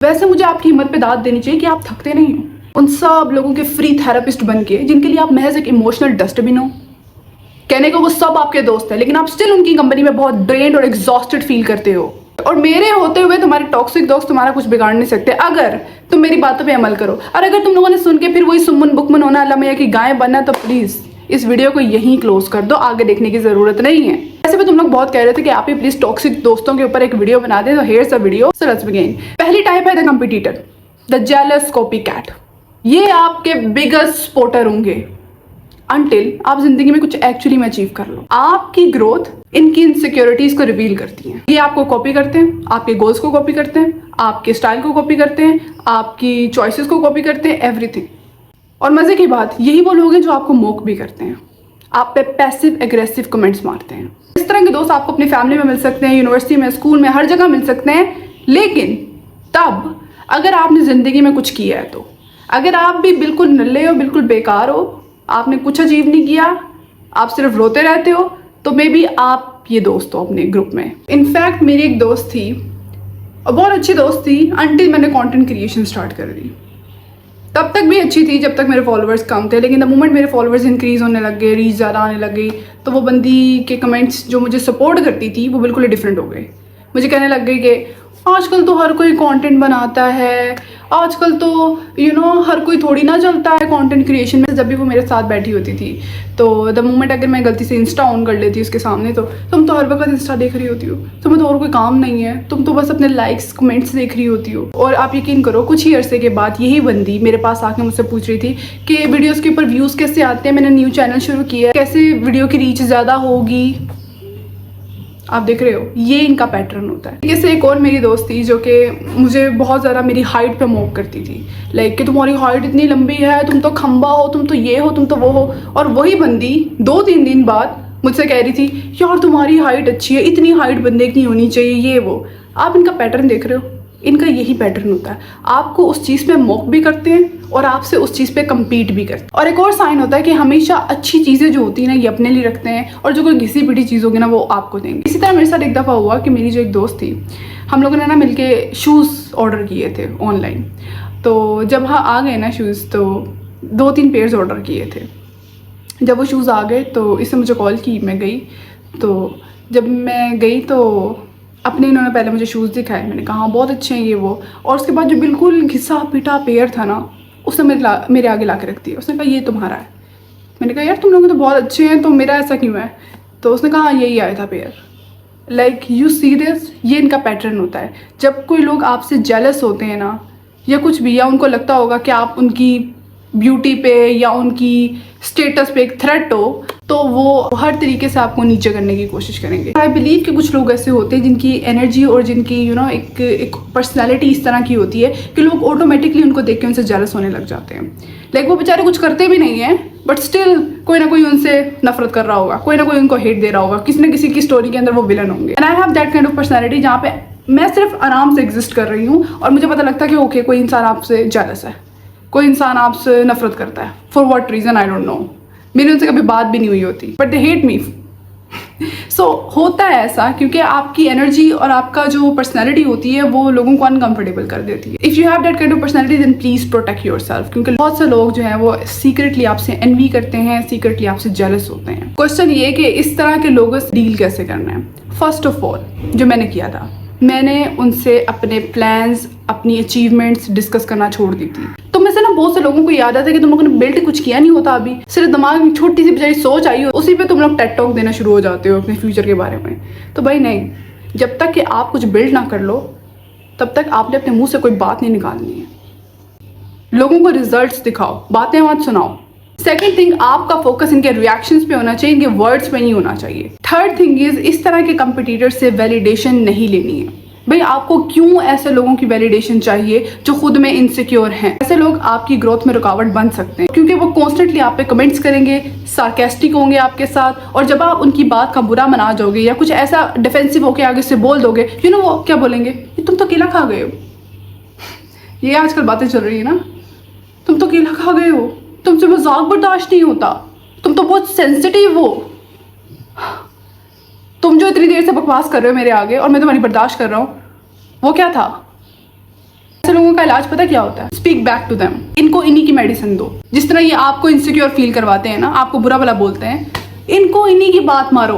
वैसे मुझे आपकी हिम्मत पे दाद देनी चाहिए कि आप थकते नहीं हो उन सब लोगों के फ्री थेरेपिस्ट बन के, जिनके लिए आप महज एक इमोशनल डस्टबिन हो। कहने को वो सब आपके दोस्त हैं, लेकिन आप स्टिल उनकी कंपनी में बहुत ड्रेन्ड और एग्जॉस्टेड फील करते हो। और मेरे होते हुए तुम्हारे टॉक्सिक दोस्त तुम्हारा कुछ बिगाड़ नहीं सकते अगर तुम मेरी बातों पे अमल करो। और अगर तुम लोगों ने सुन के फिर वही सुमन बुकमन होना, अल्लाह मैया की गाय बनना, तो प्लीज इस वीडियो को यहीं क्लोज कर दो, आगे देखने की जरूरत नहीं है। ऐसे भी तुम लोग बहुत कह रहे थे कि आप ही प्लीज टॉक्सिक दोस्तों के ऊपर एक वीडियो बना दें, तो hairs a video. So let's begin. पहली टाइप है the competitor, the jealous copycat. ये आपके बिगेस्ट सपोर्टर होंगे अनटिल आप जिंदगी में कुछ एक्चुअली में अचीव कर लो। आपकी ग्रोथ इनकी इनसिक्योरिटीज को रिवील करती है। ये आपको कॉपी करते हैं, आपके गोल्स को कॉपी करते हैं, आपके स्टाइल को कॉपी करते हैं, आपकी चॉइसेस को कॉपी करते हैं, एवरीथिंग। और मजे की बात, यही वो लोग हैं जो आपको मोक भी करते हैं, आप पे पैसिव एग्रेसिव कमेंट्स मारते हैं। इस तरह के दोस्त आपको अपनी फैमिली में मिल सकते हैं, यूनिवर्सिटी में, स्कूल में, हर जगह मिल सकते हैं। लेकिन तब अगर आपने जिंदगी में कुछ किया है, तो अगर आप भी बिल्कुल नल्ले हो, बिल्कुल बेकार हो, आपने कुछ अचीव नहीं किया, आप सिर्फ रोते रहते हो, तो मे बी आप ये दोस्त हो अपने ग्रुप में। इनफैक्ट मेरी एक दोस्त थी, और बहुत अच्छी दोस्त थी, अनटिल मैंने कंटेंट क्रिएशन स्टार्ट कर दी। तब तक भी अच्छी थी जब तक मेरे फॉलोअर्स कम थे, लेकिन द मोमेंट मेरे फॉलोअर्स इंक्रीज होने लग गए, रीच ज़्यादा आने लग गई, तो वो बंदी के कमेंट्स जो मुझे सपोर्ट करती थी वो बिल्कुल ही डिफरेंट हो गए। मुझे कहने लग गई कि आजकल तो हर कोई कंटेंट बनाता है, आजकल तो हर कोई थोड़ी ना चलता है कंटेंट क्रिएशन में। जब भी वो मेरे साथ बैठी होती थी, तो द मोमेंट अगर मैं गलती से इंस्टा ऑन कर लेती उसके सामने, तो तुम तो हर वक्त इंस्टा देख रही होती हो, तुम्हें तो और कोई काम नहीं है, तुम तो बस अपने लाइक्स कमेंट्स देख रही होती हो। और आप यकीन करो, कुछ ही अरसे के बाद यही बंदी मेरे पास आके मुझसे पूछ रही थी कि वीडियोज़ के ऊपर व्यूज़ कैसे आते हैं, मैंने न्यू चैनल शुरू किया है, कैसे वीडियो की रीच ज़्यादा होगी। आप देख रहे हो, ये इनका पैटर्न होता है। जैसे एक और मेरी दोस्त थी जो कि मुझे बहुत ज़्यादा मेरी हाइट पे मोक करती थी, लाइक कि तुम्हारी हाइट इतनी लंबी है, तुम तो खंबा हो, तुम तो ये हो, तुम तो वो हो। और वही बंदी 2-3 दिन बाद मुझसे कह रही थी यार तुम्हारी हाइट अच्छी है, इतनी हाइट बंदे की होनी चाहिए, ये वो। आप इनका पैटर्न देख रहे हो, इनका यही पैटर्न होता है। आपको उस चीज़ पे मॉक भी करते हैं और आपसे उस चीज़ पे कम्पीट भी करते हैं। और एक और साइन होता है कि हमेशा अच्छी चीज़ें जो होती हैं ना, ये अपने लिए रखते हैं, और जो कोई घिसी पिटी चीज़ होगी ना, वो आपको देंगे। इसी तरह मेरे साथ एक दफ़ा हुआ कि मेरी जो एक दोस्त थी, हम लोगों ने ना मिलके शूज़ ऑर्डर किए थे ऑनलाइन। तो जब हाँ आ गए ना शूज़, तो 2-3 पेयर्स ऑर्डर किए थे। जब वो शूज़ आ गए तो इससे मुझे कॉल की, मैं गई। तो जब मैं गई तो अपने इन्होंने पहले मुझे शूज़ दिखाए, मैंने कहा हाँ बहुत अच्छे हैं ये वो। और उसके बाद जो बिल्कुल घिसा पिटा पेयर था ना, उसने मेरे आगे ला के रख दिया। उसने कहा ये तुम्हारा है। मैंने कहा यार तुम लोग तो बहुत अच्छे हैं, तो मेरा ऐसा क्यों है? तो उसने कहा हाँ यही आया था pair. Like you see this, ये इनका पैटर्न होता है। जब कोई लोग आपसे जेलस होते हैं ना, या कुछ भी, या उनको लगता होगा कि आप उनकी ब्यूटी पे या उनकी स्टेटस पे एक थ्रेट हो, तो वो हर तरीके से आपको नीचे करने की कोशिश करेंगे। आई बिलीव कि कुछ लोग ऐसे होते हैं जिनकी एनर्जी और जिनकी एक पर्सनैलिटी इस तरह की होती है कि लोग ऑटोमेटिकली उनको देख के उनसे जेलस होने लग जाते हैं। लाइक वो बेचारे कुछ करते भी नहीं हैं, बट स्टिल कोई ना कोई उनसे नफरत कर रहा होगा, कोई ना कोई उनको हेट दे रहा होगा, किसी न किसी की स्टोरी के अंदर वो विलन होंगे। And I have that kind of personality जहाँ पे मैं सिर्फ आराम से एग्जिस्ट कर रही हूँ, और मुझे पता लगता है कि ओके कोई इंसान आपसे जेलस है, कोई इंसान आपसे नफरत करता है, for what reason I don't know. मेरी उनसे कभी बात भी नहीं हुई होती, बट दे हेट मी। सो होता है ऐसा क्योंकि आपकी एनर्जी और आपका जो पर्सनैलिटी होती है वो लोगों को अनकंफर्टेबल कर देती है। If you have that kind of personality then please protect yourself, क्योंकि बहुत से लोग जो हैं वो सीक्रेटली आपसे एनवी करते हैं, सीक्रेटली आपसे जेलस होते हैं। क्वेश्चन ये कि इस तरह के लोगों से डील कैसे करना है। फर्स्ट ऑफ ऑल जो मैंने किया था, मैंने उनसे अपने प्लान्स, अपनी अचीवमेंट्स डिस्कस करना छोड़ दी थी। तो में से ना बहुत से लोगों को याद आता है कि तुम लोगों ने बिल्ड कुछ किया नहीं होता, अभी सिर्फ दिमाग में छोटी सी बेचारी सोच आई हो, उसी पे तुम लोग टेड टॉक देना शुरू हो जाते हो अपने फ्यूचर के बारे में। तो भाई नहीं, जब तक कि आप कुछ बिल्ड ना कर लो तब तक आपने अपने मुंह से कोई बात नहीं निकालनी है। लोगों को रिजल्ट्स दिखाओ, बातें मत सुनाओ। सेकेंड थिंग, आपका फोकस इनके रिएक्शंस पे होना चाहिए, इनके वर्ड्स पे नहीं होना चाहिए। थर्ड थिंग इज, इस तरह के कंपटीटर से वैलिडेशन नहीं लेनी है। भाई आपको क्यों ऐसे लोगों की वैलिडेशन चाहिए जो खुद में इनसिक्योर हैं? ऐसे लोग आपकी ग्रोथ में रुकावट बन सकते हैं, क्योंकि वो कॉन्स्टेंटली आप पे कमेंट्स करेंगे, सार्केस्टिक होंगे आपके साथ, और जब आप उनकी बात का बुरा मना जाओगे या कुछ ऐसा डिफेंसिव होके आगे से बोल दोगे, वो क्या बोलेंगे, तुम तो केला खा गए हो। ये आजकल बातें चल रही है ना, तुम तो केला खा गए हो, तुमसे मजाक बर्दाश्त नहीं होता, तुम तो बहुत सेंसिटिव हो, तुम जो इतनी देर से बकवास कर रहे हो मेरे आगे और मैं तुम्हारी बर्दाश्त कर रहा हूँ, वो क्या था? ऐसे का इलाज पता क्या होता है? Speak back to them. इनको इन्हीं की मेडिसिन दो। जिस तरह ये आपको इनसिक्योर फील करवाते हैं ना, आपको बुरा भला बोलते हैं, इनको इन्हीं की बात मारो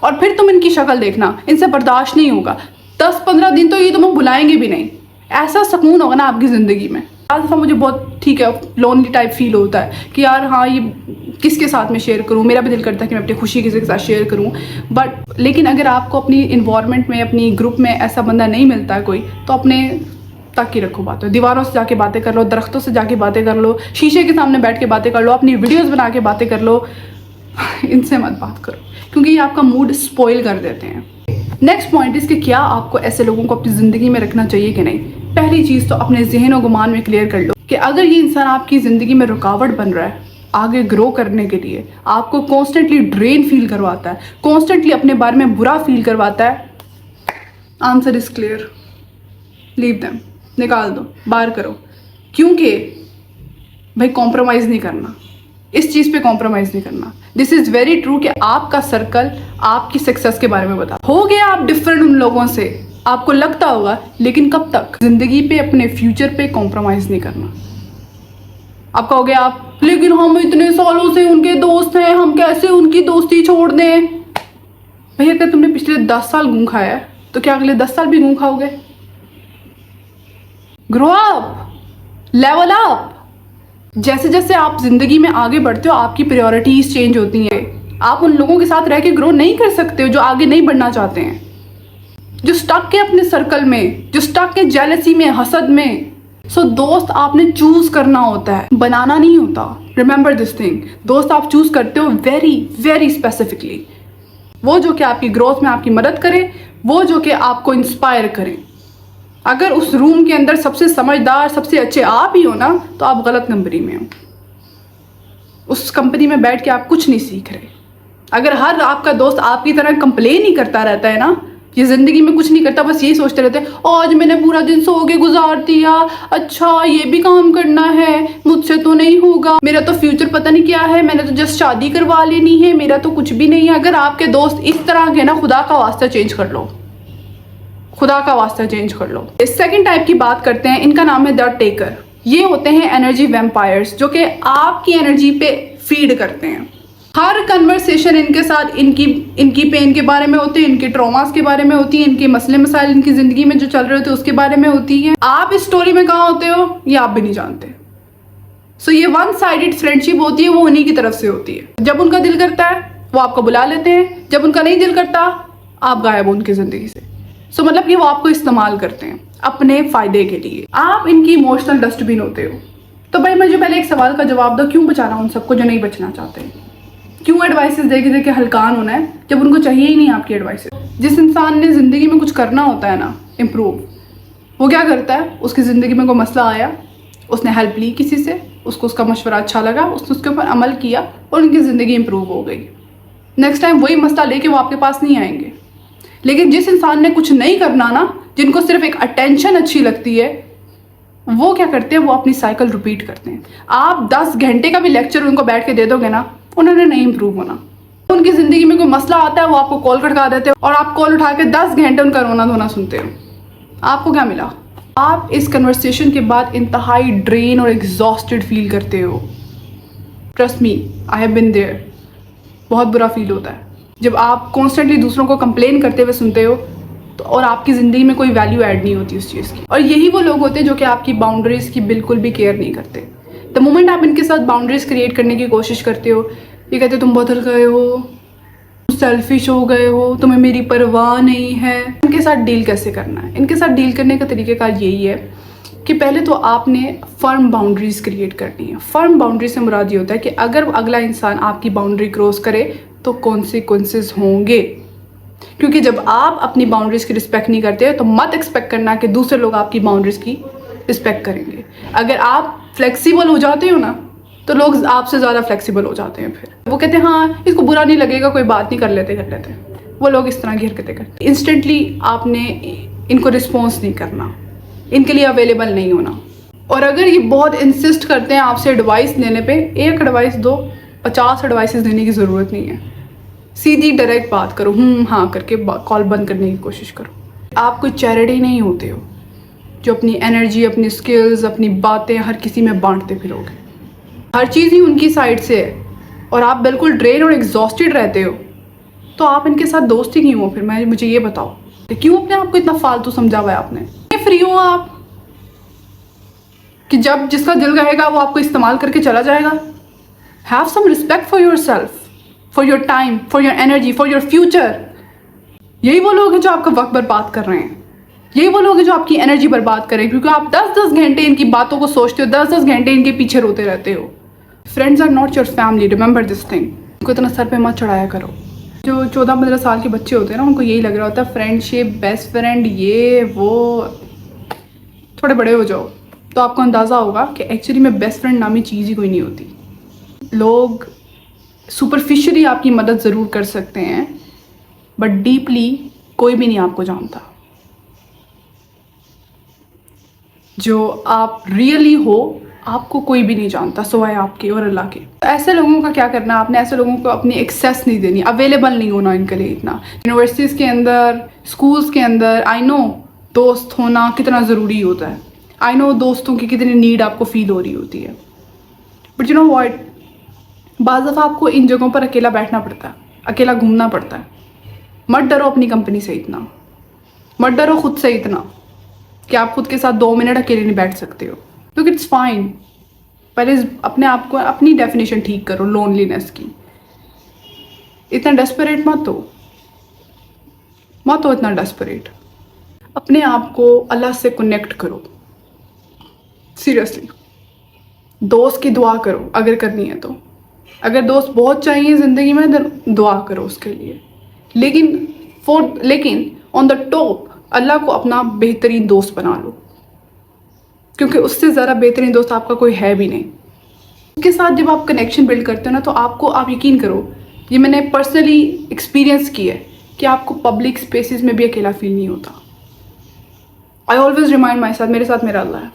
और फिर तुम इनकी शक्ल देखना, इनसे बर्दाश्त नहीं होगा। 10-15 दिन तो ये तुम्हें बुलाएंगे भी नहीं। ऐसा सुकून होगा ना आपकी ज़िंदगी में। आज दफ़ा मुझे बहुत ठीक है लोनली टाइप फील होता है कि यार हाँ ये किसके साथ में शेयर करूँ, मेरा भी दिल करता है कि मैं अपनी खुशी किसी के साथ शेयर करूँ, बट लेकिन अगर आपको अपनी इन्वायरमेंट में, अपनी ग्रुप में ऐसा बंदा नहीं मिलता है कोई, तो अपने तक ही रखो बातें। दीवारों से जाके बातें कर लो, दरख्तों से जाके बातें कर लो, शीशे के सामने बैठ के बातें कर लो, अपनी वीडियोज़ बना के बातें कर लो। इनसे मत बात करो क्योंकि ये आपका मूड स्पॉइल कर देते हैं। नेक्स्ट पॉइंट इस कि क्या आपको ऐसे लोगों को अपनी ज़िंदगी में रखना चाहिए कि नहीं। पहली चीज़ तो अपने जहन और गुमान में क्लियर कर लो कि अगर ये इंसान आपकी ज़िंदगी में रुकावट बन रहा है आगे ग्रो करने के लिए, आपको कॉन्स्टेंटली ड्रेन फील करवाता है, कॉन्स्टेंटली अपने बारे में बुरा फील करवाता है, answer is clear, leave them, निकाल दो, बाहर करो। क्योंकि भाई कॉम्प्रोमाइज़ नहीं करना, इस चीज़ पे कॉम्प्रोमाइज़ नहीं करना। दिस इज़ वेरी ट्रू कि आपका सर्कल आपकी सक्सेस के बारे में बता। हो गया आप डिफरेंट उन लोगों से, आपको लगता होगा, लेकिन कब तक? ज़िंदगी पे, अपने फ्यूचर पे कॉम्प्रोमाइज़ नहीं करना। आप कहोगे आप, लेकिन हम इतने सालों से उनके दोस्त हैं, हम कैसे उनकी दोस्ती छोड़ दें? भैया अगर तुमने पिछले 10 साल गूं खाया है तो क्या अगले 10 साल भी गूं खाओगे? Grow up, level up. जैसे जैसे आप जिंदगी में आगे बढ़ते हो आपकी प्रायोरिटीज चेंज होती हैं। आप उन लोगों के साथ रह के ग्रो नहीं कर सकते हो जो आगे नहीं बढ़ना चाहते हैं, जो स्टक है अपने सर्कल में, जो स्टक है जेलसी में, हसद में। सो दोस्त आपने चूज करना होता है, बनाना नहीं होता। रिमेंबर दिस थिंग, दोस्त आप चूज करते हो वेरी वेरी स्पेसिफिकली। वो जो कि आपकी ग्रोथ में आपकी मदद करे, वो जो कि आपको इंस्पायर करें। अगर उस रूम के अंदर सबसे समझदार, सबसे अच्छे आप ही हो ना, तो आप गलत कंपनी में हो। उस कंपनी में बैठ के आप कुछ नहीं सीख रहे। अगर हर आपका दोस्त आपकी तरह कंप्लेन ही करता रहता है ना, ये ज़िंदगी में कुछ नहीं करता, बस यही सोचते रहते हैं, आज मैंने पूरा दिन सो के गुजार दिया, अच्छा ये भी काम करना है, मुझसे तो नहीं होगा, मेरा तो फ्यूचर पता नहीं क्या है, मैंने तो जस्ट शादी करवा लेनी है, मेरा तो कुछ भी नहीं है। अगर आपके दोस्त इस तरह के ना, खुदा का वास्ता चेंज कर लो, खुदा का वास्ता चेंज कर लो। इस सेकंड टाइप की बात करते हैं, इनका नाम है द टेकर। ये होते हैं एनर्जी वैम्पायर्स, जो कि आपकी एनर्जी पे फीड करते हैं। हर कन्वर्सेशन इनके साथ इनकी पेन के बारे में होती है, इनके ट्रॉमास के बारे में होती है, इनके मसले मसाइल इनकी ज़िंदगी में जो चल रहे होते हैं उसके बारे में होती है। आप इस स्टोरी में कहाँ होते हो ये आप भी नहीं जानते। सो ये वन साइडेड फ्रेंडशिप होती है, वो उन्हीं की तरफ से होती है। जब उनका दिल करता है वो आपको बुला लेते हैं, जब उनका नहीं दिल करता आप गायब हो उनकी ज़िंदगी से। सो मतलब कि वो आपको इस्तेमाल करते हैं अपने फ़ायदे के लिए। आप इनकी इमोशनल डस्टबिन होते हो। तो भाई मुझे पहले एक सवाल का जवाब दो, क्यों बचाना उन सबको जो नहीं बचना चाहते? क्यों एडवाइसेस दे के हल्कान होना है जब उनको चाहिए ही नहीं आपकी एडवाइसेस? जिस इंसान ने ज़िंदगी में कुछ करना होता है ना, इम्प्रूव, वो क्या करता है? उसकी ज़िंदगी में कोई मसला आया, उसने हेल्प ली किसी से, उसको उसका मशवरा अच्छा लगा, उसने उसके ऊपर अमल किया और उनकी ज़िंदगी इम्प्रूव हो गई। नेक्स्ट टाइम वही मसला लेके वो आपके पास नहीं आएंगे। लेकिन जिस इंसान ने कुछ नहीं करना ना, जिनको सिर्फ एक अटेंशन अच्छी लगती है, वो क्या करते हैं? वो अपनी साइकिल रिपीट करते हैं। आप 10 घंटे का भी लेक्चर उनको बैठ के दे दोगे ना, उन्होंने नहीं इंप्रूव होना। उनकी ज़िंदगी में कोई मसला आता है, वो आपको कॉल खड़का देते हो और आप कॉल उठा के 10 घंटे उनका रोना धोना सुनते हो। आपको क्या मिला? आप इस कन्वर्सेशन के बाद इंतहाई ड्रेन और एग्जॉस्टेड फील करते हो। Trust me, I have been there. बहुत बुरा फील होता है जब आप कॉन्स्टेंटली दूसरों को कंप्लेन करते हुए सुनते हो तो, और आपकी ज़िंदगी में कोई वैल्यू ऐड नहीं होती उस चीज़ की। और यही वो लोग होते हैं जो कि आपकी बाउंड्रीज़ की बिल्कुल भी केयर नहीं करते। द मोमेंट आप इनके साथ बाउंड्रीज क्रिएट करने की कोशिश करते हो, ये कहते तुम बदल गए हो, सेल्फिश हो गए हो, तुम्हें मेरी परवाह नहीं है। इनके साथ डील कैसे करना है? इनके साथ डील करने का तरीक़ेकार यही है कि पहले तो आपने फर्म बाउंड्रीज क्रिएट करनी है। फर्म बाउंड्री से मुराद ये होता है कि अगर अगला इंसान आपकी बाउंड्री क्रॉस करे तो कॉन्सिक्वेंसेस होंगे। क्योंकि जब आप अपनी बाउंड्रीज की रिस्पेक्ट नहीं करते तो मत एक्सपेक्ट करना कि दूसरे लोग आपकी बाउंड्रीज की रिस्पेक्ट करेंगे। अगर आप फ्लेक्सिबल हो जाते हो ना, तो लोग आपसे ज़्यादा फ्लेक्सिबल हो जाते हैं। फिर वो कहते हैं हाँ इसको बुरा नहीं लगेगा, कोई बात नहीं, कर लेते। वो लोग इस तरह की हरकतें करते। इंस्टेंटली आपने इनको रिस्पॉन्स नहीं करना, इनके लिए अवेलेबल नहीं होना। और अगर ये बहुत इंसिस्ट करते हैं आपसे एडवाइस लेने पे, एक एडवाइस दो, 50 एडवाइसेस देने की ज़रूरत नहीं है। सीधी डायरेक्ट बात करो, हाँ करके कॉल बंद करने की कोशिश करो। आप कोई चैरिटी नहीं होते हो, जो अपनी एनर्जी, अपनी स्किल्स, अपनी बातें हर किसी में बांटते फिरोगे। हर चीज़ ही उनकी साइड से है और आप बिल्कुल ड्रेन और एग्जॉस्टेड रहते हो, तो आप इनके साथ दोस्ती क्यों हो? फिर मुझे ये बताओ कि क्यों अपने आप को इतना फालतू समझा हुआ है आपने? फ्री हो आप कि जब जिसका दिल कहेगा वो आपको इस्तेमाल करके चला जाएगा। Have some respect for yourself, for your time, for your energy, for your future. यही वो लोग हैं जो आपका वक्त बर्बाद कर रहे हैं, यही वो लोग हैं जो आपकी एनर्जी बर्बाद कर रहे हैं, क्योंकि आप 10-10 घंटे इनकी बातों को सोचते हो, 10-10 घंटे इनके पीछे रोते रहते हो। Friends are not your family, remember this thing. उनको इतना सर पे मत चढ़ाया करो। जो 14-15 साल के बच्चे होते हैं ना, उनको यही लग रहा होता है फ्रेंडशिप, बेस्ट फ्रेंड, ये वो। थोड़े बड़े हो जाओ तो आपको अंदाज़ा होगा कि एक्चुअली में बेस्ट फ्रेंड नामी चीज़ ही कोई नहीं होती। लोग सुपरफिशियली आपकी मदद ज़रूर कर सकते हैं, बट डीपली कोई भी नहीं आपको जानता। जो आप रियली हो आपको कोई भी नहीं जानता सिवाय आपके और अल्लाह के। ऐसे लोगों का क्या करना, आपने ऐसे लोगों को अपनी एक्सेस नहीं देनी, अवेलेबल नहीं होना इनके लिए इतना। यूनिवर्सिटीज़ के अंदर, स्कूल्स के अंदर, आई नो दोस्त होना कितना ज़रूरी होता है, आई नो दोस्तों की कितनी नीड आपको फील हो रही होती है, बट यू नो व्हाट, बाज़ दफ़ा आपको इन जगहों पर अकेला बैठना पड़ता है, अकेला घूमना पड़ता है। मत डरो अपनी कंपनी से इतना, मत डरो खुद से इतना कि आप खुद के साथ 2 मिनट अकेले नहीं बैठ सकते हो। Look, it's fine. पहले अपने आप को, अपनी डेफिनेशन ठीक करो लोनलीनेस की। इतना डेस्परेट मत हो इतना डेस्परेट। अपने आप को अल्लाह से कनेक्ट करो, सीरियसली। दोस्त की दुआ करो अगर करनी है तो। अगर दोस्त बहुत चाहिए ज़िंदगी में तो दुआ करो उसके लिए, लेकिन ऑन द टॉप अल्लाह को अपना बेहतरीन दोस्त बना लो, क्योंकि उससे ज़्यादा बेहतरीन दोस्त आपका कोई है भी नहीं। उसके साथ जब आप कनेक्शन बिल्ड करते हो ना, तो आप यकीन करो, ये मैंने पर्सनली एक्सपीरियंस किया है कि आपको पब्लिक स्पेसेस में भी अकेला फील नहीं होता। I always remind my self, मेरे साथ मेरा अल्लाह है,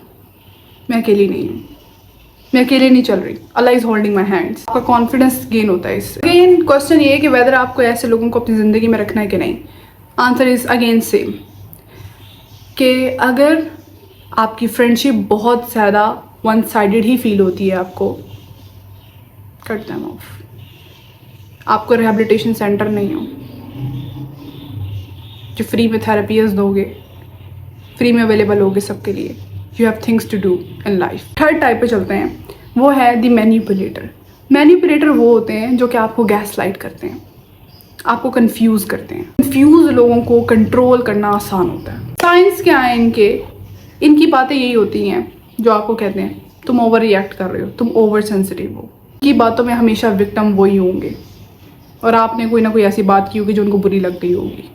मैं अकेली नहीं हूँ, मैं अकेले नहीं चल रही, अल्लाह इज़ होल्डिंग माई हैंड्स। आपका कॉन्फिडेंस गेन होता है इससे। अगेन क्वेश्चन ये है कि वेदर आपको ऐसे लोगों को अपनी ज़िंदगी में रखना है कि नहीं। आंसर इज़ अगेन सेम, कि अगर आपकी फ्रेंडशिप बहुत ज़्यादा वन साइडेड ही फील होती है आपको, कट देम ऑफ। आपको रिहैबिलिटेशन सेंटर नहीं हो जो फ्री में थेरेपीज दोगे, फ्री में अवेलेबल होगे सबके लिए। You have things to do in life. Third type पे चलते हैं, वो है द मैनिपुलेटर। मैनिपुलेटर वो होते हैं जो कि आपको गैस लाइट करते हैं, आपको कंफ्यूज करते हैं। कंफ्यूज लोगों को कंट्रोल करना आसान होता है। साइंस क्या है इनकी बातें यही होती हैं जो आपको कहते हैं तुम ओवर रिएक्ट कर रहे हो, तुम ओवर सेंसिटिव हो। की बातों में हमेशा विक्टिम वही होंगे, और आपने कोई ना कोई ऐसी बात की होगी जो उनको बुरी लग गई होगी।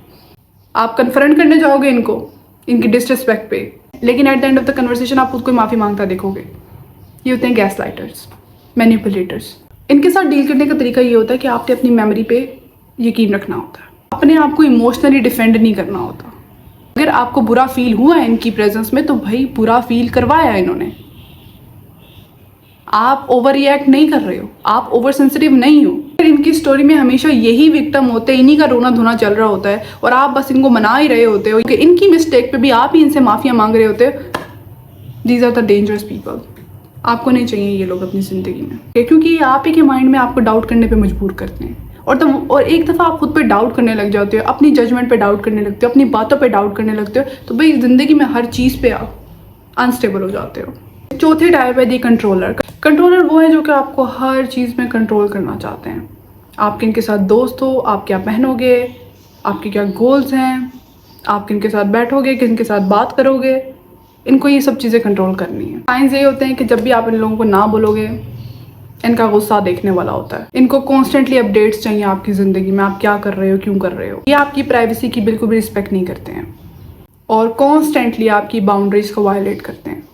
आप कन्फ्रंट करने जाओगे इनको, इनकी डिसरिस्पेक्ट पे, लेकिन at the end of the conversation आप खुद को माफ़ी मांगता देखोगे। ये होते हैं गैस लाइटर्स, मैनिपुलेटर्स। इनके साथ डील करने का तरीका ये होता है कि आपने अपनी मेमोरी पे यकीन रखना होता है, अपने आप को इमोशनली डिफेंड नहीं करना होता। अगर आपको बुरा फील हुआ है इनकी प्रेजेंस में, तो भाई बुरा फील करवाया है इन्होंने। आप ओवर रिएक्ट नहीं कर रहे हो, आप ओवर सेंसिटिव नहीं हो। इनकी स्टोरी में हमेशा यही विक्टिम होते हैं, इन्हीं का रोना धोना चल रहा होता है, और आप बस इनको मना ही रहे होते हो कि इनकी मिस्टेक पे भी आप ही इनसे माफिया मांग रहे होते हो। These are the dangerous people. आपको नहीं चाहिए ये लोग अपनी ज़िंदगी में, क्योंकि ये आप ही के माइंड में आपको डाउट करने पर मजबूर करते हैं। और एक दफ़ा आप खुद पे डाउट करने लग जाते हो, अपनी जजमेंट पे डाउट करने लगते हो, अपनी बातों पे डाउट करने लगते हो, तो भाई ज़िंदगी में हर चीज़ पे आप अनस्टेबल हो जाते हो। चौथी टाइप है दी कंट्रोलर। कंट्रोलर वो है जो कि आपको हर चीज़ में कंट्रोल करना चाहते हैं। आप किनके साथ दोस्त हो, आप क्या पहनोगे, आपके क्या गोल्स हैं, आप किनके साथ बैठोगे, किनके साथ बात करोगे, इनको ये सब चीज़ें कंट्रोल करनी है। साइंस ये होते हैं कि जब भी आप इन लोगों को ना बोलोगे, इनका गुस्सा देखने वाला होता है। इनको कॉन्स्टेंटली अपडेट्स चाहिए आपकी ज़िंदगी में, आप क्या कर रहे हो, क्यों कर रहे हो। ये आपकी प्राइवेसी की बिल्कुल भी रिस्पेक्ट नहीं करते हैं, और कॉन्स्टेंटली आपकी बाउंड्रीज को वायलेट करते हैं।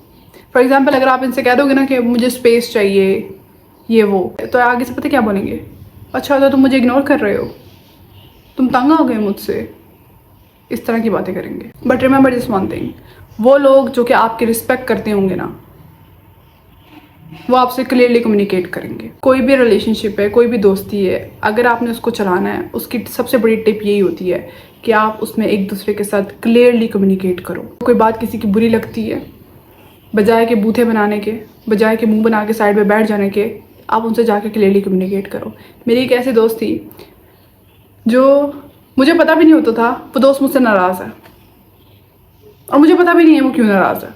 फॉर एग्जाम्पल, अगर आप इनसे कह दोगे ना कि मुझे स्पेस चाहिए, ये वो, तो आगे से पता क्या बोलेंगे, अच्छा तो तुम मुझे इग्नोर कर रहे हो, तुम तंग हो गए मुझसे, इस तरह की बातें करेंगे। But remember this one thing, वो लोग जो कि आपकी रिस्पेक्ट करते होंगे ना, वो आपसे क्लियरली कम्युनिकेट करेंगे। कोई भी रिलेशनशिप है, कोई भी दोस्ती है, अगर आपने उसको चलाना है, उसकी सबसे बड़ी टिप यही होती है कि आप उसमें एक दूसरे के साथ क्लियरली कम्युनिकेट करो। कोई बात किसी की बुरी लगती है, बजाय के बूथे बनाने के, बजाय के मुंह बना के साइड में बैठ जाने के, आप उनसे जाके क्लियरली कम्युनिकेट करो। मेरी एक ऐसी दोस्त थी जो मुझे पता भी नहीं होता था वो दोस्त मुझसे नाराज़ है, और मुझे पता भी नहीं है वो क्यों नाराज़ है।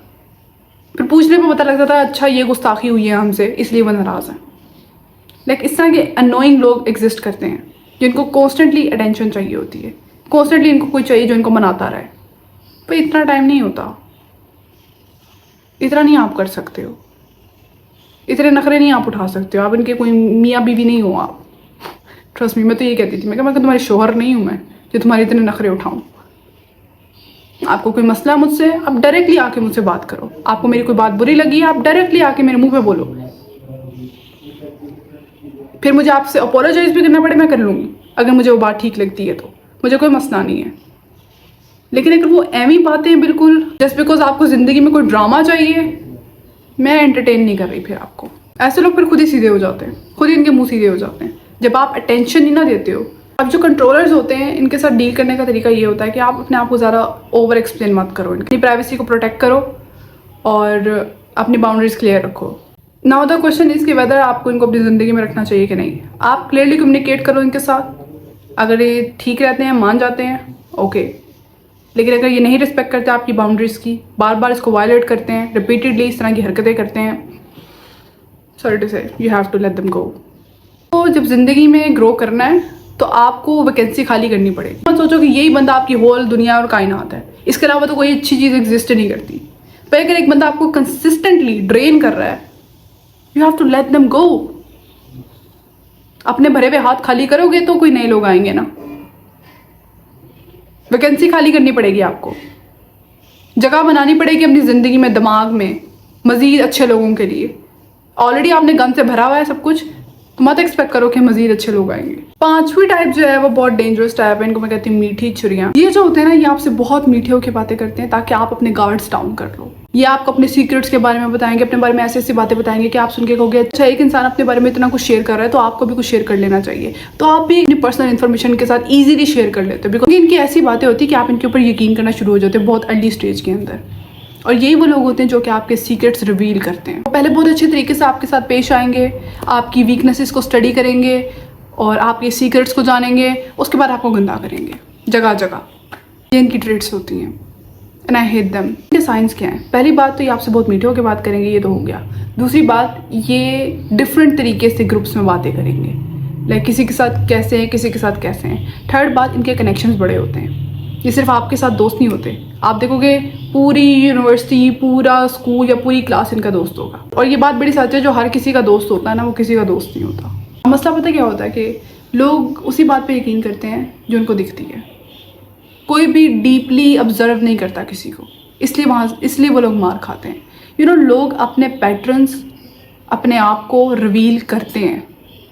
फिर पूछने पे पता लगता था अच्छा ये गुस्ताखी हुई है हमसे इसलिए वो नाराज़ है। लाइक इस तरह के अनोइंग लोग एग्जिस्ट करते हैं जिनको कॉन्स्टेंटली अटेंशन चाहिए होती है, कॉन्स्टेंटली इनको कोई चाहिए जो इनको मनाता रहे। पर इतना टाइम नहीं होता, इतना नहीं आप कर सकते हो, इतने नखरे नहीं आप उठा सकते हो, आप इनके कोई मियाँ बीवी नहीं हो आप। ट्रस्ट मी, मैं तो ये कहती थी, मैं तुम्हारी शोहर नहीं हूँ मैं जो तुम्हारे इतने नखरे उठाऊँ। आपको कोई मसला मुझसे, आप डायरेक्टली आके मुझसे बात करो। आपको मेरी कोई बात बुरी लगी, आप डायरेक्टली आके मेरे मुंह पे बोलो। फिर मुझे आपसे अपोलोजाइज भी करना पड़े मैं कर लूँगी, अगर मुझे वो बात ठीक लगती है तो मुझे कोई मसला नहीं है। लेकिन अगर वो ऐवी बातें बिल्कुल जस्ट बिकॉज आपको ज़िंदगी में कोई ड्रामा चाहिए, मैं एंटरटेन नहीं कर रही। फिर आपको ऐसे लोग फिर खुद ही सीधे हो जाते हैं, खुद ही इनके मुँह सीधे हो जाते हैं जब आप अटेंशन ही ना देते हो। अब जो कंट्रोलर्स होते हैं इनके साथ डील करने का तरीका ये होता है कि आप अपने आप को ज़्यादा ओवर एक्सप्लेन मत करो, इनकी प्राइवेसी को प्रोटेक्ट करो और अपनी बाउंड्रीज क्लियर रखो। नाउ द क्वेश्चन इज़ कि वेदर आपको इनको अपनी ज़िंदगी में रखना चाहिए कि नहीं। आप क्लियरली कम्युनिकेट करो इनके साथ, अगर ये ठीक रहते हैं, मान जाते हैं, ओके। लेकिन अगर ये नहीं रिस्पेक्ट करते आपकी बाउंड्रीज की, बार बार इसको वायलेट करते हैं, रिपीटेडली इस तरह की हरकतें करते हैं, sorry to say you have to let them go. तो जब ज़िंदगी में ग्रो करना है तो आपको वैकेंसी खाली करनी पड़ेगी। मत सोचो कि यही बंदा आपकी होल दुनिया और कायनात है, इसके अलावा तो कोई अच्छी चीज़ एग्जिस्ट नहीं करती। पर अगर एक बंदा आपको कंसिस्टेंटली ड्रेन कर रहा है, you have to let them go. अपने भरे हुए हाथ खाली करोगे तो कोई नए लोग आएंगे ना। वैकेंसी खाली करनी पड़ेगी, आपको जगह बनानी पड़ेगी अपनी ज़िंदगी में, दिमाग में मज़ीद अच्छे लोगों के लिए। ऑलरेडी आपने गन से भरा हुआ है सब कुछ, तो मत एक्सपेक्ट करो कि मज़ीद अच्छे लोग आएंगे। पांचवी टाइप जो है वो बहुत डेंजरस टाइप है, इनको मैं कहती हूँ मीठी छुरियाँ। ये जो होते हैं ना, ये आपसे बहुत मीठे होकर बातें करते हैं ताकि आप अपने गार्ड्स डाउन कर लो। ये आपको अपने सीक्रेट्स के बारे में बताएंगे, अपने बारे में ऐसी ऐसी बातें बताएंगे कि आप सुन के कहोगे अच्छा एक इंसान अपने बारे में इतना कुछ शेयर कर रहा है तो आपको भी कुछ शेयर कर लेना चाहिए। तो आप भी अपनी पर्सनल इन्फॉर्मेशन के साथ ईजिली शेयर कर लेते हो, बिकॉज इनकी ऐसी बातें होती है कि आप इनके ऊपर यकीन करना शुरू हो जाते हैं बहुत अर्ली स्टेज के अंदर। और यही वो लोग होते हैं जो कि आपके सीक्रेट्स रिवील करते हैं। पहले बहुत अच्छे तरीके से आपके साथ पेश आएंगे, आपकी वीकनेसेस को स्टडी करेंगे और आपके सीक्रेट्स को जानेंगे, उसके बाद आपको गंदा करेंगे जगह जगह। ये इनकी ट्रेड्स होती हैं एंड आई हेट देम। इनके साइंस क्या हैं? पहली बात तो ये आपसे बहुत मीठे होकर बात करेंगे, ये तो हो गया। दूसरी बात, ये डिफरेंट तरीके से ग्रुप्स में बातें करेंगे, लाइक किसी के साथ कैसे हैं, किसी के साथ कैसे हैं। थर्ड बात, इनके कनेक्शंस बड़े होते हैं। ये सिर्फ आपके साथ दोस्त नहीं होते, आप देखोगे पूरी यूनिवर्सिटी, पूरा स्कूल या पूरी क्लास इनका दोस्त होगा। और ये बात बड़ी सच है, जो हर किसी का दोस्त होता है ना, वो किसी का दोस्त नहीं होता। मसला पता क्या होता है कि लोग उसी बात पे यकीन करते हैं जो उनको दिखती है। कोई भी डीपली ऑब्जर्व नहीं करता किसी को, इसलिए वो लोग मार खाते हैं। लोग अपने पैटर्न्स अपने आप को रिवील करते हैं।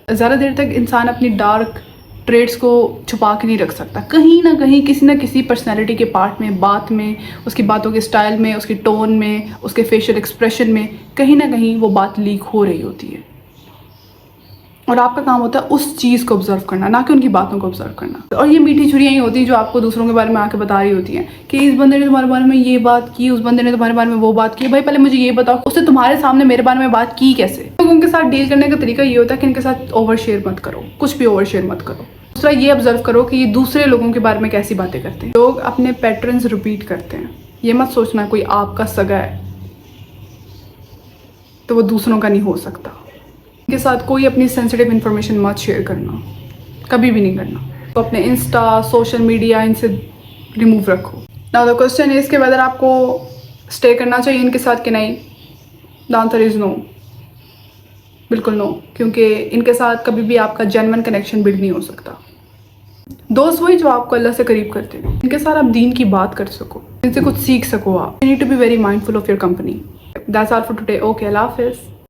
ज़्यादा देर तक इंसान अपनी डार्क ट्रेड्स को छुपा के नहीं रख सकता। कहीं ना कहीं किसी ना किसी पर्सनैलिटी के पार्ट में, बात में, उसकी बातों के स्टाइल में, उसकी टोन में, उसके फेशियल एक्सप्रेशन में कहीं ना कहीं वो बात लीक हो रही होती है। और आपका काम होता है उस चीज़ को ऑब्जर्व करना, ना कि उनकी बातों को ऑब्जर्व करना। और ये मीठी छुरियाँ ही होती हैं जो आपको दूसरों के बारे में आके बता रही होती हैं कि इस बंदे ने तुम्हारे बारे में ये बात की, उस बंदे ने तुम्हारे बारे में वो बात की। भाई पहले मुझे ये बताओ उसने तुम्हारे सामने मेरे बारे में बात की कैसे। लोगों के साथ डील करने का तरीका ये होता है कि इनके साथ ओवर शेयर मत करो, कुछ भी ओवर शेयर मत करो। दूसरा, ये ऑब्जर्व करो कि ये दूसरे लोगों के बारे में कैसी बातें करते हैं। लोग अपने पैटर्न्स रिपीट करते हैं। ये मत सोचना कोई आपका सगा है तो वो दूसरों का नहीं हो सकता। इनके साथ कोई अपनी सेंसिटिव इन्फॉर्मेशन मत शेयर करना, कभी भी नहीं करना। तो अपने इंस्टा, सोशल मीडिया इनसे रिमूव रखो। नाउ द क्वेश्चन इज कि वेदर आपको स्टे करना चाहिए इनके साथ कि नहीं। द आंसर इज़ नो, बिल्कुल नो, क्योंकि इनके साथ कभी भी आपका जेन्युइन कनेक्शन बिल्ड नहीं हो सकता। दोस्त वही जो आपको अल्लाह से करीब करते हैं, इनके साथ आप दीन की बात कर सको, इनसे कुछ सीख सको। आप you need to be very mindful of your company. That's all for today. Okay, अल्लाह हाफिज़।